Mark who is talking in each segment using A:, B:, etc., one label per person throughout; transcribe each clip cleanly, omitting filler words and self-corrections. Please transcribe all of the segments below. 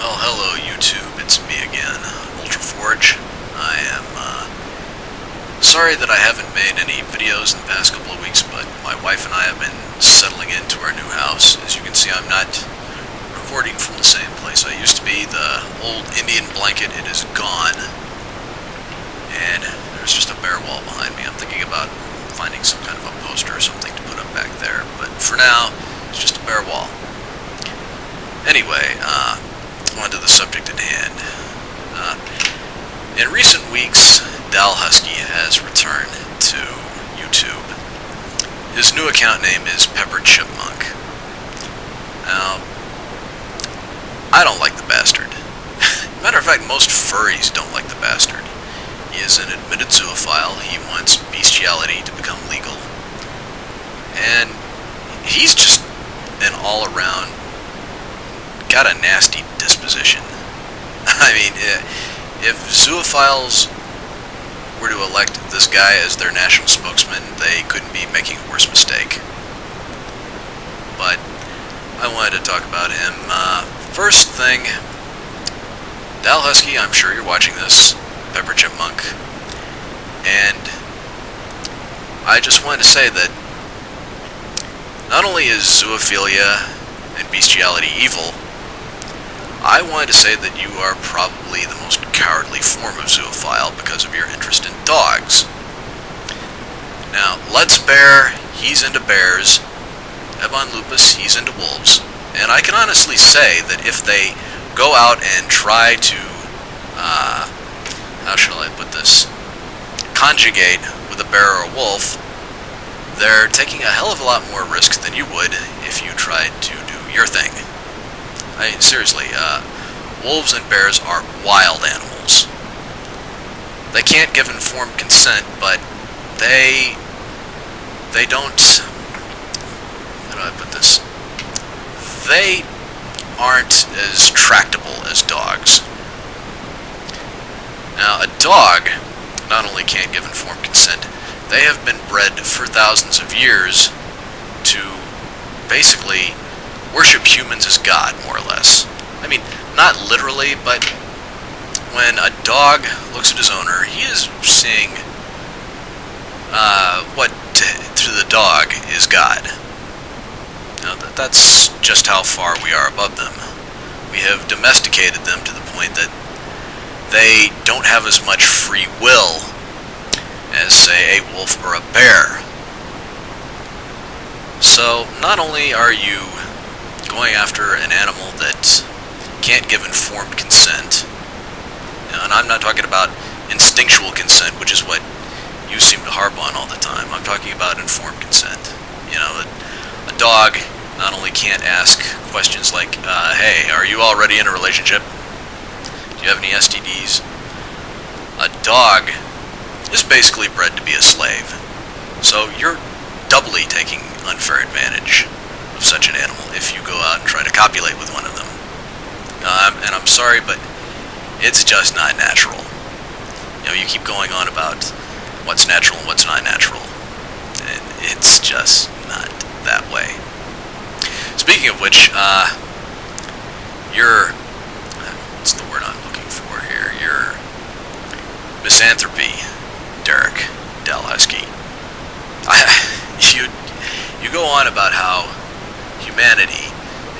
A: Well, hello YouTube, it's me again, Ultraforge. I am, sorry that I haven't made any videos in the past couple of weeks, but my wife and I have been settling into our new house. As you can see, I'm not recording from the same place I used to be. The old Indian blanket, it is gone, and there's just a bare wall behind me. I'm thinking about finding some kind of a poster or something to put up back there, but for now, it's just a bare wall. Anyway, on to the subject at hand. In recent weeks, Dalhusky has returned to YouTube. His new account name is Pepper Chipmunk. Now, I don't like the bastard. Matter of fact, most furries don't like the bastard. He is an admitted zoophile. He wants bestiality to become legal. And he's just an all-around, got a nasty disposition. I mean, if zoophiles were to elect this guy as their national spokesman, they couldn't be making a worse mistake. But I wanted to talk about him. First thing, Dalhusky, I'm sure you're watching this, Pepper Chipmunk, and I just wanted to say that not only is zoophilia and bestiality evil, I wanted to say that you are probably the most cowardly form of zoophile because of your interest in dogs. Now, Let's Bear, he's into bears. Evan Lupus, he's into wolves. And I can honestly say that if they go out and try to, how shall I put this, conjugate with a bear or a wolf, they're taking a hell of a lot more risk than you would if you tried to do your thing. I mean, seriously, wolves and bears are wild animals. They can't give informed consent, but they don't, how do I put this? They aren't as tractable as dogs. Now, a dog not only can't give informed consent, they have been bred for thousands of years to basically worship humans as God, more or less. I mean, not literally, but when a dog looks at his owner, he is seeing what to the dog is God. Now, that's just how far we are above them. We have domesticated them to the point that they don't have as much free will as, say, a wolf or a bear. So, not only are you going after an animal that can't give informed consent, and I'm not talking about instinctual consent, which is what you seem to harp on all the time. I'm talking about informed consent. You know, a dog not only can't ask questions like, hey, are you already in a relationship? Do you have any STDs? A dog is basically bred to be a slave. So you're doubly taking unfair advantage of such an animal if you go out and try to copulate with one of them. And I'm sorry, but it's just not natural. You know, you keep going on about what's natural and what's not natural, and it's just not that way. Speaking of which, what's the word I'm looking for here? Your misanthropy, Derek Dalhusky. You go on about how humanity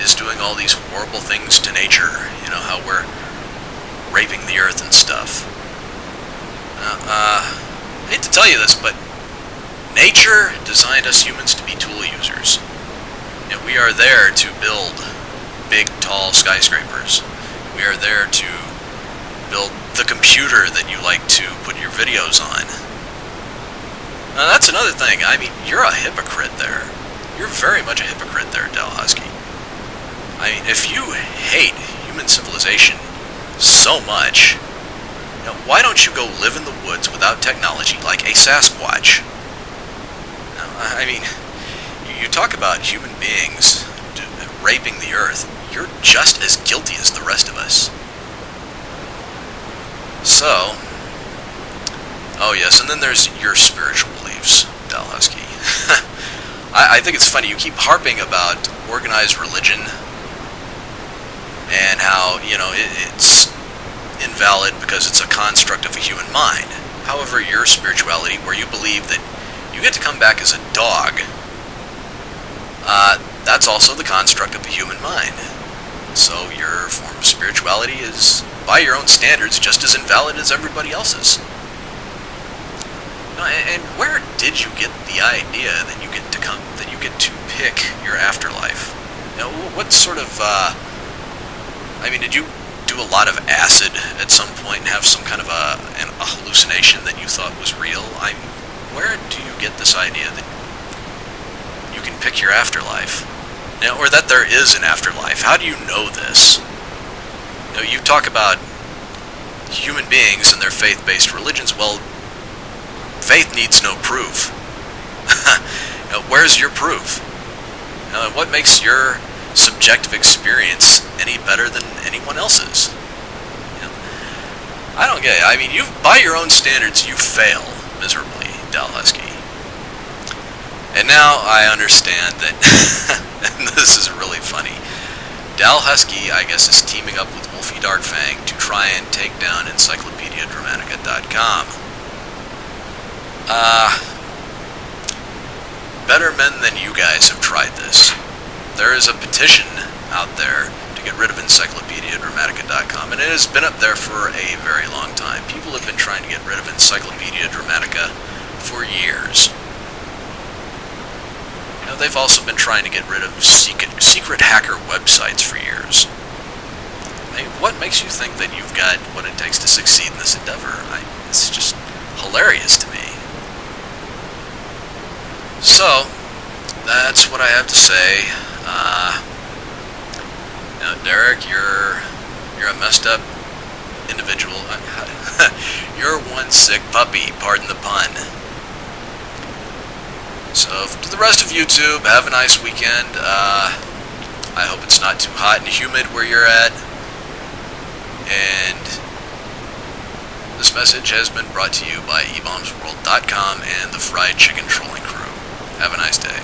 A: is doing all these horrible things to nature, you know, how we're raping the earth and stuff. I hate to tell you this, but nature designed us humans to be tool users. You know, we are there to build big, tall skyscrapers. We are there to build the computer that you like to put your videos on. Now, that's another thing. I mean, you're a hypocrite there. You're very much a hypocrite there, Dalhusky. I mean, if you hate human civilization so much, you know, why don't you go live in the woods without technology like a Sasquatch? Now, I mean, you talk about human beings raping the earth. You're just as guilty as the rest of us. So, oh yes, and then there's your spiritual beliefs, Dalhusky. I think it's funny, you keep harping about organized religion, and how, it's invalid because it's a construct of a human mind. However, your spirituality, where you believe that you get to come back as a dog, that's also the construct of the human mind. So your form of spirituality is, by your own standards, just as invalid as everybody else's. And where did you get the idea that you get to pick your afterlife? What sort of, did you do a lot of acid at some point and have some kind of a hallucination that you thought was real? Where do you get this idea that you can pick your afterlife? Or that there is an afterlife? How do you know this? You talk about human beings and their faith-based religions. Well, faith needs no proof. Where's your proof? What makes your subjective experience any better than anyone else's? I don't get it. By your own standards, you fail miserably, Dalhusky. And now I understand that, and this is really funny, Dalhusky, I guess, is teaming up with Wolfie Darkfang to try and take down EncyclopediaDramatica.com. Better men than you guys have tried this. There is a petition out there to get rid of EncyclopediaDramatica.com, and it has been up there for a very long time. People have been trying to get rid of Encyclopedia Dramatica for years. They've also been trying to get rid of secret hacker websites for years. What makes you think that you've got what it takes to succeed in this endeavor? It's just hilarious to me. So, that's what I have to say. Derek, you're a messed up individual. You're one sick puppy, pardon the pun. So, to the rest of YouTube, have a nice weekend. I hope it's not too hot and humid where you're at. And this message has been brought to you by eBombsWorld.com and the Fried Chicken Trolling Crew. Have a nice day.